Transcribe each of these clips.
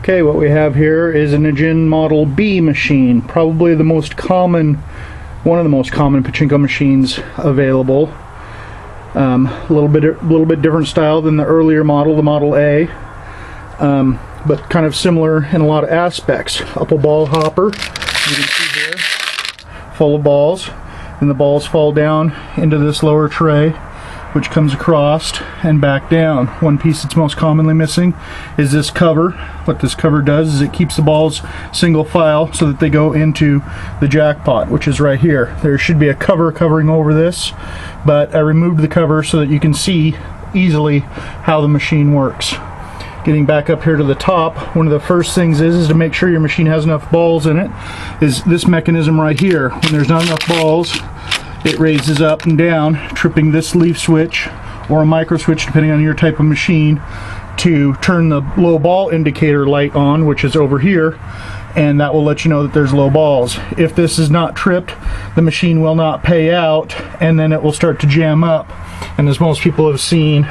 Okay, what we have here is an Engine Model B machine, probably the most common, one of the most common Pachinko machines available. A little bit different style than the earlier model, the Model A, but kind of similar in a lot of aspects. Upper ball hopper, you can see here, full of balls, and the balls fall down into this lower tray, which comes across and back down. One piece that's most commonly missing is this cover. What this cover does is it keeps the balls single file so that they go into the jackpot, which is right here. There should be a cover covering over this, but I removed the cover so that you can see easily how the machine works. Getting back up here to the top, one of the first things is to make sure your machine has enough balls in it, is this mechanism right here. When there's not enough balls, it raises up and down, tripping this leaf switch or a micro switch depending on your type of machine to turn the low ball indicator light on, which is over here, and that will let you know that there's low balls. If this is not tripped, the machine will not pay out, and then it will start to jam up. And as most people have seen,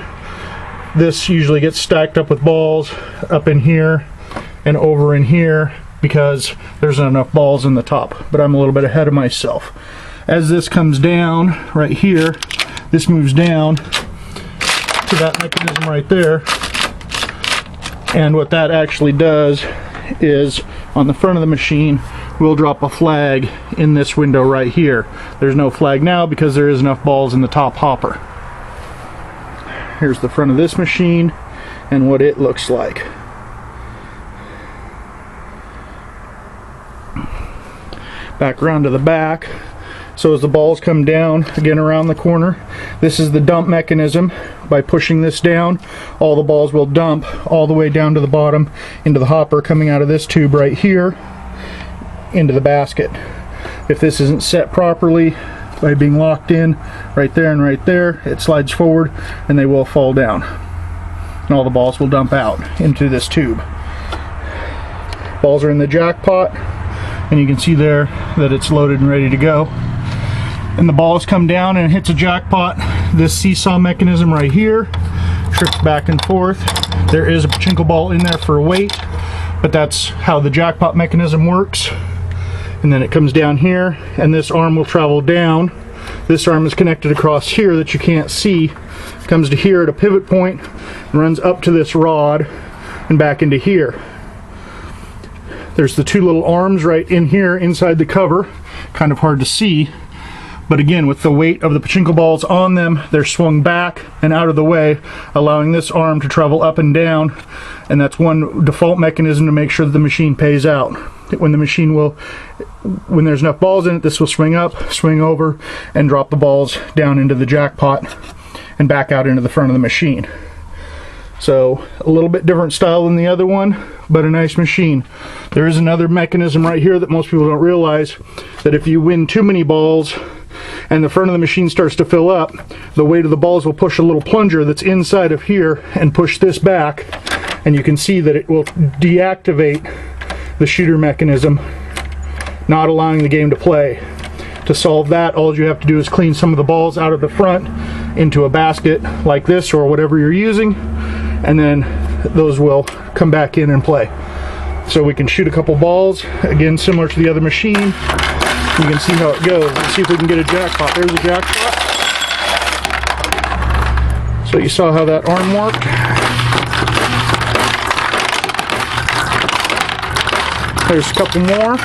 this usually gets stacked up with balls up in here and over in here because there's not enough balls in the top. But I'm a little bit ahead of myself. As this comes down right here, this moves down to that mechanism right there. And what that actually does is on the front of the machine, we'll drop a flag in this window right here. There's no flag now because there is enough balls in the top hopper. Here's the front of this machine and what it looks like. Back around to the back. So as the balls come down, again around the corner, this is the dump mechanism. By pushing this down, all the balls will dump all the way down to the bottom into the hopper coming out of this tube right here into the basket. If this isn't set properly by being locked in right there and right there, it slides forward and they will fall down. And all the balls will dump out into this tube. Balls are in the jackpot, and you can see there that it's loaded and ready to go. And the balls come down and it hits a jackpot. This seesaw mechanism right here trips back and forth. There is a Pachinko ball in there for a weight, but that's how the jackpot mechanism works. And then it comes down here, and this arm will travel down. This arm is connected across here that you can't see. Comes to here at a pivot point and runs up to this rod and back into here. There's the two little arms right in here inside the cover. Kind of hard to see. But again, with the weight of the Pachinko balls on them, they're swung back and out of the way, allowing this arm to travel up and down. And that's one default mechanism to make sure that the machine pays out. When there's enough balls in it, this will swing up, swing over, and drop the balls down into the jackpot and back out into the front of the machine. So a little bit different style than the other one, but a nice machine. There is another mechanism right here that most people don't realize, that if you win too many balls and the front of the machine starts to fill up, the weight of the balls will push a little plunger that's inside of here and push this back, and you can see that it will deactivate the shooter mechanism, not allowing the game to play. To solve that, all you have to do is clean some of the balls out of the front into a basket like this or whatever you're using, and then those will come back in and play. So we can shoot a couple balls, again similar to the other machine. You can see how it goes. Let's see if we can get a jackpot. There's a jackpot. So you saw how that arm worked. There's a couple more.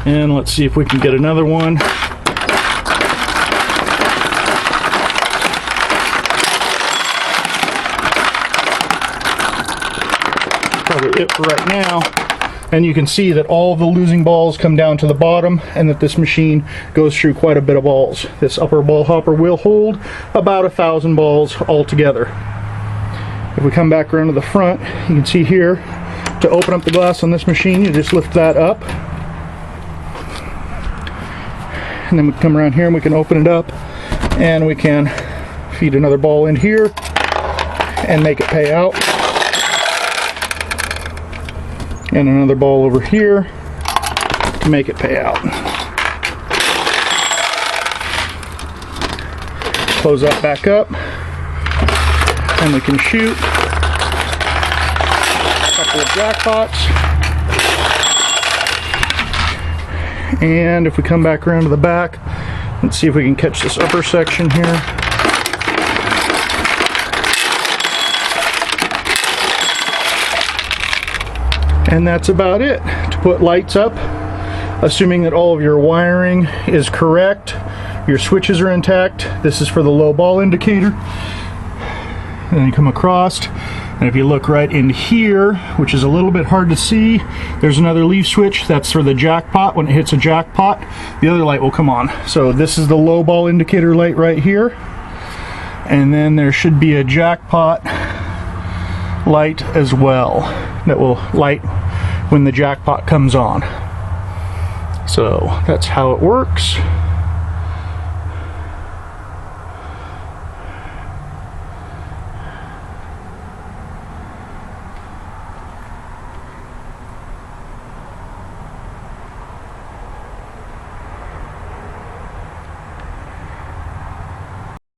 And let's see if we can get another one. Probably it for right now. And you can see that all of the losing balls come down to the bottom, and that this machine goes through quite a bit of balls. This upper ball hopper will hold about 1,000 balls altogether. If we come back around to the front, you can see here, to open up the glass on this machine, you just lift that up. And then we come around here and we can open it up, and we can feed another ball in here and make it pay out. And another ball over here to make it pay out. Close that back up. and we can shoot a couple of jackpots. And if we come back around to the back, let's see if we can catch this upper section here. And that's about it. To put lights up, assuming that all of your wiring is correct, your switches are intact. This is for the low ball indicator. And then you come across, and if you look right in here, which is a little bit hard to see, there's another leaf switch. That's for the jackpot. When it hits a jackpot, the other light will come on. So this is the low ball indicator light right here. And then there should be a jackpot light as well that will light when the jackpot comes on. So that's how it works.